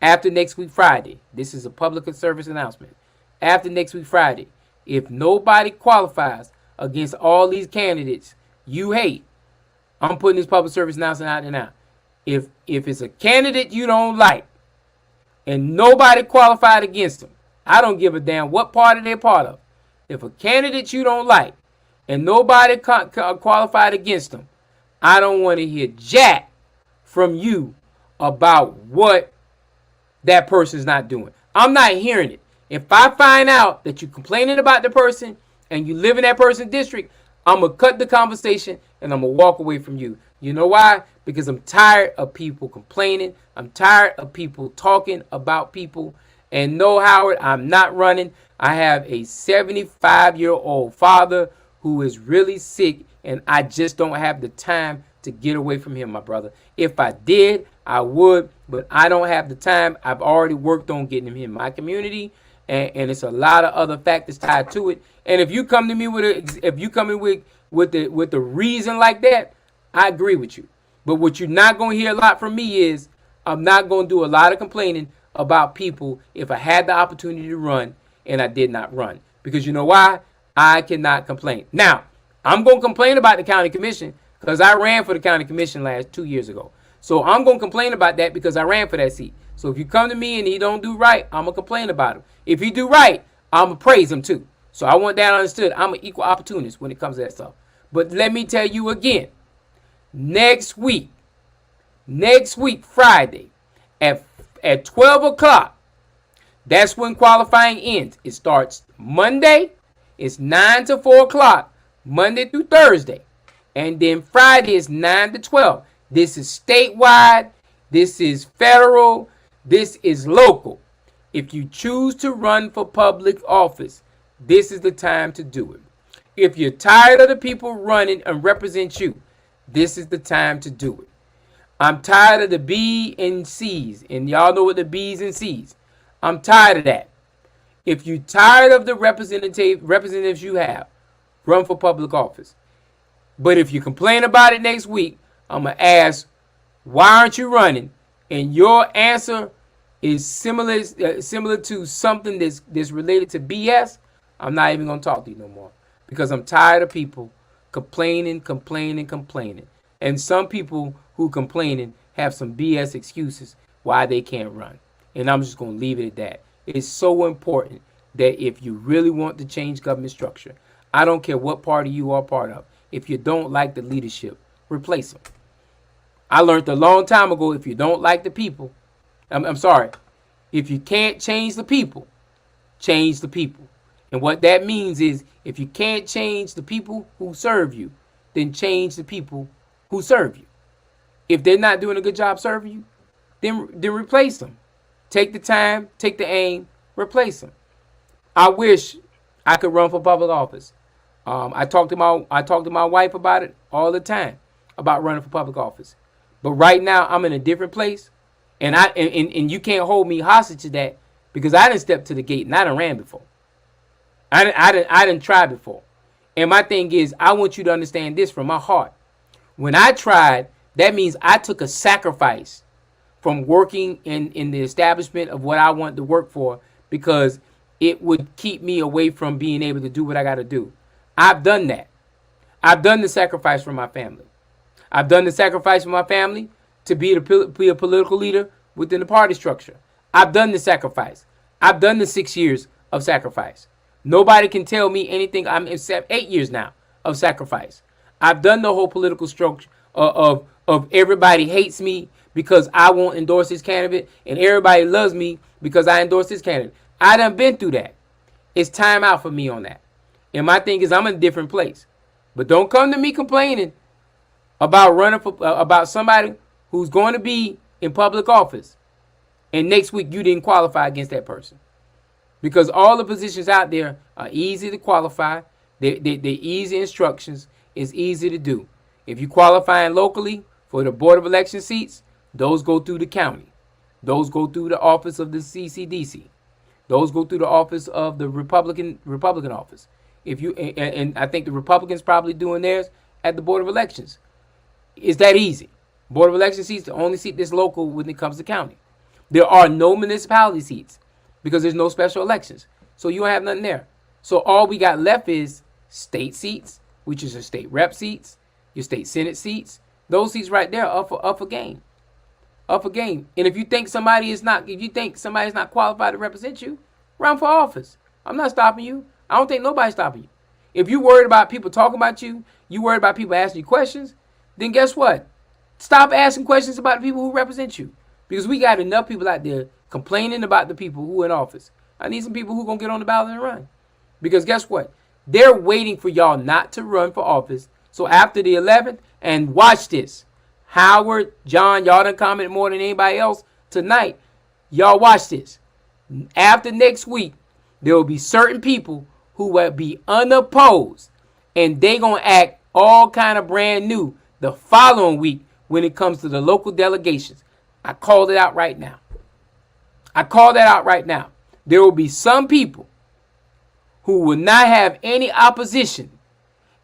after next week Friday, this is a public service announcement, after next week Friday, if nobody qualifies against all these candidates you hate, I'm putting this public service announcement out there now. If it's a candidate you don't like and nobody qualified against them, I don't give a damn what party they're part of. If a candidate you don't like and nobody qualified against them, I don't want to hear jack from you about what that person's not doing. I'm not hearing it. If I find out that you're complaining about the person and you live in that person's district, I'm going to cut the conversation and I'm going to walk away from you. You know why? Because I'm tired of people complaining. I'm tired of people talking about people. And no, Howard, I'm not running. I have a 75-year-old father who is really sick, and I just don't have the time to get away from him, my brother. If I did, I would, but I don't have the time. I've already worked on getting him in my community. And it's a lot of other factors tied to it. And if you come to me with the reason like that, I agree with you. But what you're not going to hear a lot from me is I'm not going to do a lot of complaining about people if I had the opportunity to run and I did not run. Because you know why? I cannot complain. Now, I'm going to complain about the county commission because I ran for the county commission 2 years ago. So I'm going to complain about that because I ran for that seat. So if you come to me and he don't do right, I'm going to complain about him. If he do right, I'm going to praise him too. So I want that understood. I'm an equal opportunist when it comes to that stuff. But let me tell you again, next week, Friday, at 12 o'clock, that's when qualifying ends. It starts Monday. It's 9 to 4 o'clock, Monday through Thursday. And then Friday is 9 to 12. This is statewide. This is federal. This is local. If you choose to run for public office, this is the time to do it. If you're tired of the people running and represent you, this is the time to do it. I'm tired of the B and C's, and y'all know what the B's and C's. I'm tired of that. If you're tired of the representatives you have, run for public office. But if you complain about it next week, I'm going to ask, why aren't you running? And your answer is similar to something that's related to BS, I'm not even going to talk to you no more. Because I'm tired of people complaining. And some people who complaining have some BS excuses why they can't run. And I'm just going to leave it at that. It's so important that if you really want to change government structure, I don't care what party you are part of, if you don't like the leadership, replace them. I learned a long time ago, if you don't like the people, I'm sorry, if you can't change the people, change the people. And what that means is if you can't change the people who serve you, then change the people who serve you. If they're not doing a good job serving you, then replace them. Take the time, take the aim, replace them. I wish I could run for public office. I talk to my wife about it all the time, about running for public office. But right now I'm in a different place, and you can't hold me hostage to that, because I didn't step to the gate and I done ran before. I didn't try before. And my thing is, I want you to understand this from my heart. When I tried, that means I took a sacrifice from working in the establishment of what I wanted to work for, because it would keep me away from being able to do what I got to do. I've done that. I've done the sacrifice for my family. I've done the sacrifice for my family to be a political leader within the party structure. I've done the sacrifice. I've done the 6 years of sacrifice. Nobody can tell me anything. I'm in 8 years now of sacrifice. I've done the whole political structure of everybody hates me because I won't endorse this candidate, and everybody loves me because I endorse this candidate. I done been through that. It's time out for me on that. And my thing is, I'm in a different place. But don't come to me complaining about running for about somebody who's going to be in public office, and next week you didn't qualify against that person. Because all the positions out there are easy to qualify. They're easy instructions. It's easy to do. If you're qualifying locally for the Board of Election seats, those go through the county. Those go through the office of the CCDC. Those go through the office of the Republican office. If you and I think the Republicans probably doing theirs at the Board of Elections. It's that easy. Board of Election seats, the only seat that's local when it comes to county. There are no municipality seats because there's no special elections. So you don't have nothing there. So all we got left is state seats, which is your state rep seats, your state senate seats. Those seats right there are up for game. Up for game. And if you think somebody's not qualified to represent you, run for office. I'm not stopping you. I don't think nobody's stopping you. If you're worried about people talking about you, you worried about people asking you questions, then guess what? Stop asking questions about the people who represent you. Because we got enough people out there complaining about the people who are in office. I need some people who are going to get on the ballot and run. Because guess what? They're waiting for y'all not to run for office. So after the 11th, and watch this. Howard, John, y'all done comment more than anybody else tonight. Y'all watch this. After next week, there will be certain people who will be unopposed, and they going to act all kind of brand new the following week when it comes to the local delegations. I called it out right now. I called that out right now. There will be some people who will not have any opposition,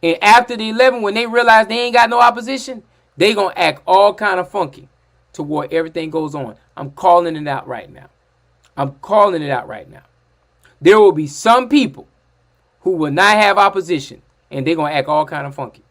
and after the 11, when they realize they ain't got no opposition, they going to act all kind of funky toward everything goes on. I'm calling it out right now. I'm calling it out right now. There will be some people who will not have opposition, and they're going to act all kind of funky.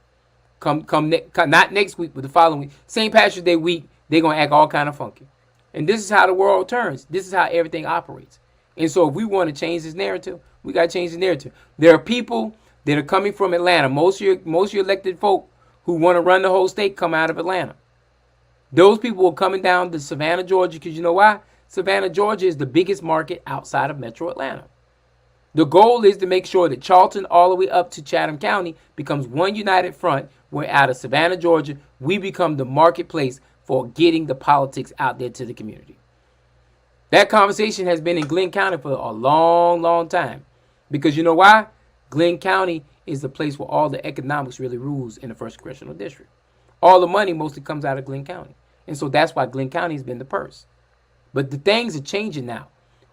Not next week, but the following week. St. Patrick's Day week, they're going to act all kind of funky. And this is how the world turns. This is how everything operates. And so if we want to change this narrative, we got to change the narrative. There are people that are coming from Atlanta. Most of your elected folk who want to run the whole state come out of Atlanta. Those people are coming down to Savannah, Georgia, because you know why? Savannah, Georgia is the biggest market outside of Metro Atlanta. The goal is to make sure that Charleston all the way up to Chatham County becomes one united front, where out of Savannah, Georgia, we become the marketplace for getting the politics out there to the community. That conversation has been in Glenn County for a long, long time. Because you know why? Glenn County is the place where all the economics really rules in the 1st Congressional District. All the money mostly comes out of Glenn County. And so that's why Glenn County has been the purse. But the things are changing now.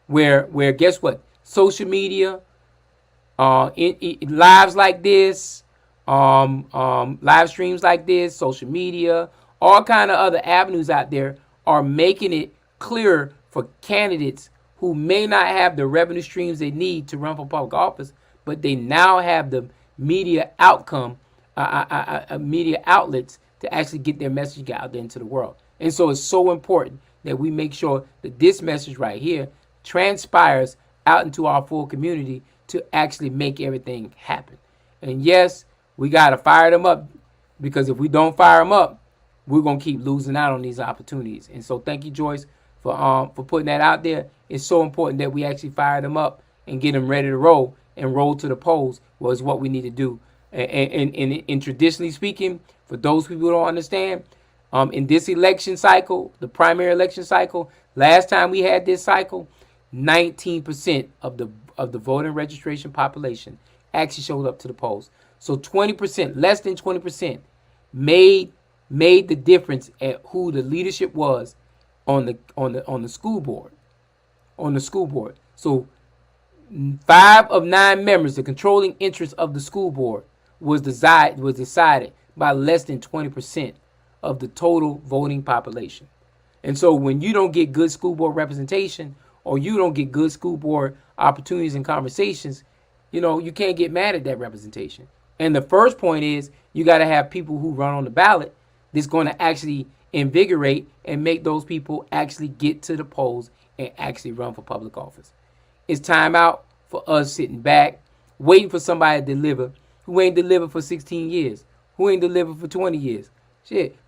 Where guess what? Social media, lives like this, live streams like this, social media, all kind of other avenues out there are making it clearer for candidates who may not have the revenue streams they need to run for public office, but they now have the media media outlets to actually get their message out there into the world. And so it's so important that we make sure that this message right here transpires out into our full community to actually make everything happen. And yes, we got to fire them up, because if we don't fire them up, we're going to keep losing out on these opportunities. And so thank you, Joyce, for putting that out there. It's so important that we actually fire them up and get them ready to roll and roll to the polls was what we need to do. And traditionally speaking, for those people who don't understand, in this election cycle, the primary election cycle, last time we had this cycle, 19% of the voting registration population actually showed up to the polls. So 20%, less than 20%, made the difference at who the leadership was on the school board. On the school board. So 5 of 9 members, the controlling interest of the school board, was decided by less than 20% of the total voting population. And so when you don't get good school board representation, or you don't get good school board opportunities and conversations, you can't get mad at that representation. And the first point is you got to have people who run on the ballot that's going to actually invigorate and make those people actually get to the polls and actually run for public office. It's time out for us sitting back, waiting for somebody to deliver who ain't delivered for 16 years, who ain't delivered for 20 years,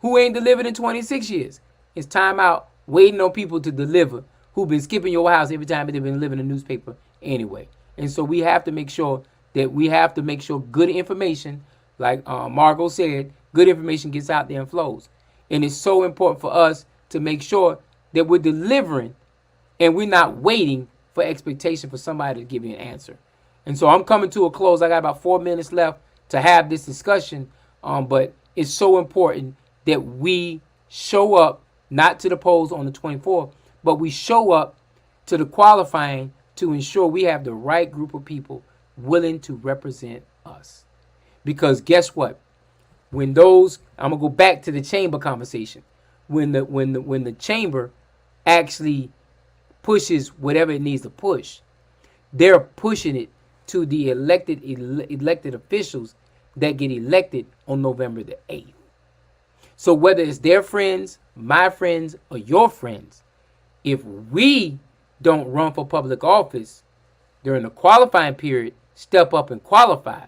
who ain't delivered in 26 years. It's time out waiting on people to deliver who've been skipping your house every time they've been living in the newspaper anyway. And so we have to make sure good information, like Margot said, good information gets out there and flows. And it's so important for us to make sure that we're delivering and we're not waiting for expectation for somebody to give you an answer. And so I'm coming to a close. I got about 4 minutes left to have this discussion. But it's so important that we show up, not to the polls on the 24th, but we show up to the qualifying to ensure we have the right group of people willing to represent us. Because guess what? I'm gonna go back to the chamber conversation. When the chamber actually pushes whatever it needs to push, they're pushing it to the elected officials that get elected on November the 8th. So whether it's their friends, my friends, or your friends, if we don't run for public office during the qualifying period, step up and qualify.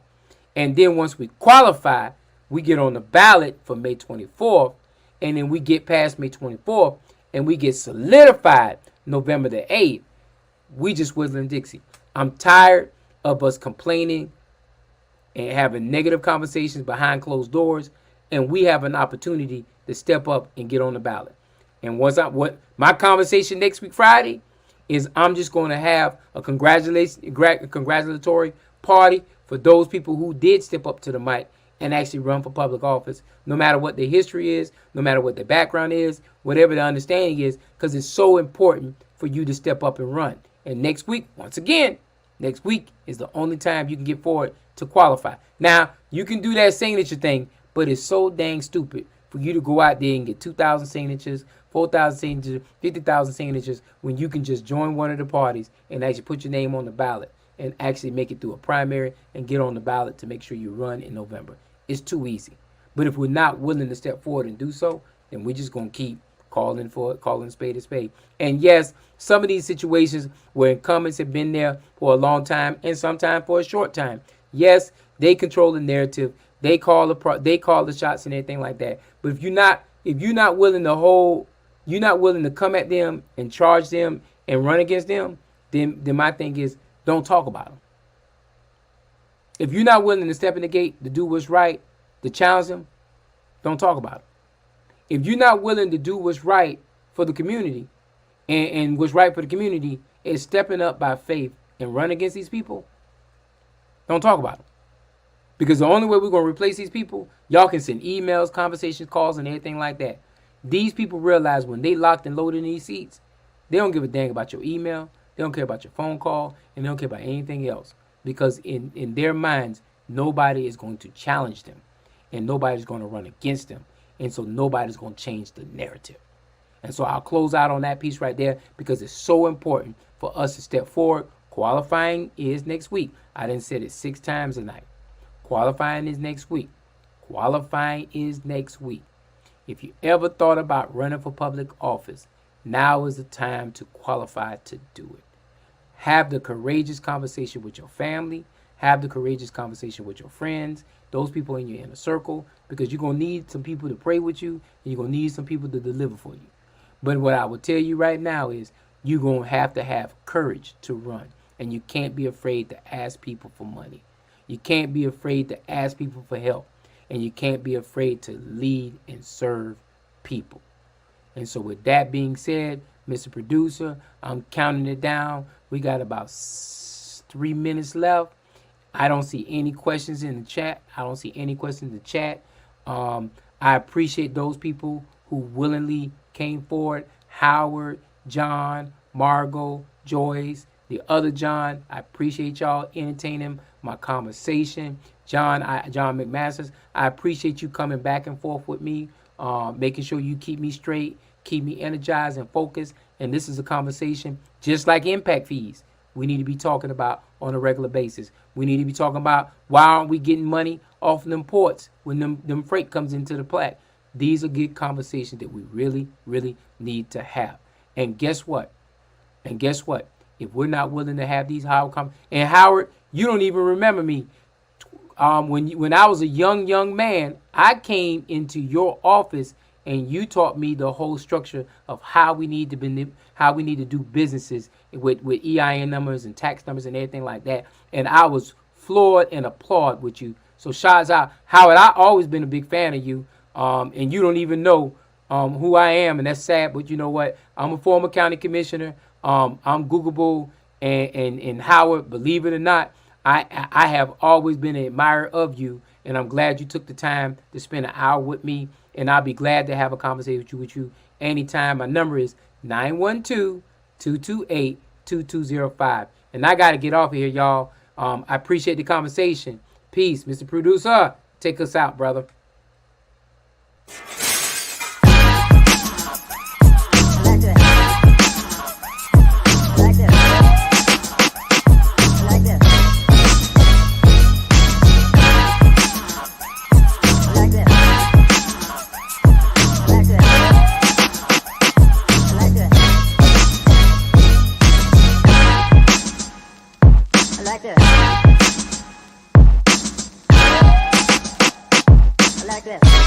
And then once we qualify, we get on the ballot for May 24th, and then we get past May 24th, and we get solidified November the 8th, we just whistling Dixie. I'm tired of us complaining and having negative conversations behind closed doors, and we have an opportunity to step up and get on the ballot. And my conversation next week Friday is, I'm just going to have a congratulatory party for those people who did step up to the mic and actually run for public office, no matter what their history is, no matter what their background is, whatever the understanding is, because it's so important for you to step up and run. And next week, once again, next week is the only time you can get forward to qualify. Now, you can do that signature thing, but it's so dang stupid for you to go out there and get 2,000 signatures, 4,000 signatures, 50,000 signatures, when you can just join one of the parties and actually put your name on the ballot and actually make it through a primary and get on the ballot to make sure you run in November. It's too easy. But if we're not willing to step forward and do so, then we're just going to keep calling spade a spade. And yes, some of these situations where incumbents have been there for a long time and sometimes for a short time, yes, they control the narrative. They call the shots and everything like that. But if you're not willing to come at them and charge them and run against them, then my thing is, don't talk about them. If you're not willing to step in the gate to do what's right, to challenge them, don't talk about it. If you're not willing to do what's right for the community, and what's right for the community is stepping up by faith and run against these people, don't talk about them. Because the only way we're going to replace these people, y'all can send emails, conversations, calls, and everything like that. These people realize when they locked and loaded in these seats, they don't give a dang about your email, they don't care about your phone call, and they don't care about anything else. Because in their minds, nobody is going to challenge them, and nobody's going to run against them. And so nobody's going to change the narrative. And so I'll close out on that piece right there, because it's so important for us to step forward. Qualifying is next week. I done said it 6 times tonight. Qualifying is next week. Qualifying is next week. If you ever thought about running for public office, now is the time to qualify to do it. Have the courageous conversation with your family. Have the courageous conversation with your friends, those people in your inner circle, because you're going to need some people to pray with you, and you're going to need some people to deliver for you. But what I will tell you right now is you're going to have courage to run, and you can't be afraid to ask people for money. You can't be afraid to ask people for help. And you can't be afraid to lead and serve people. And so with that being said, Mr. Producer, I'm counting it down. We got about 3 minutes left. I don't see any questions in the chat. I appreciate those people who willingly came forward. Howard, John, Margot, Joyce, the other John. I appreciate y'all entertaining my conversation. John McMasters, I appreciate you coming back and forth with me, making sure you keep me straight, keep me energized and focused. And this is a conversation just like impact fees we need to be talking about on a regular basis. We need to be talking about why aren't we getting money off them ports when them freight comes into the plat. These are good conversations that we really, really need to have. And guess what? If we're not willing to have these Howard, you don't even remember me. When I was a young man, I came into your office and you taught me the whole structure of how we need to do businesses with EIN numbers and tax numbers and everything like that. And I was floored and applaud with you. So shouts out, Howard. I always been a big fan of you, and you don't even know who I am, and that's sad. But you know what? I'm a former county commissioner. I'm Googleable, and Howard, believe it or not, I have always been an admirer of you, and I'm glad you took the time to spend an hour with me, and I'll be glad to have a conversation with you anytime. My number is 912-228-2205. And I got to get off of here, y'all. I appreciate the conversation. Peace. Mr. Producer, take us out, brother. Like this.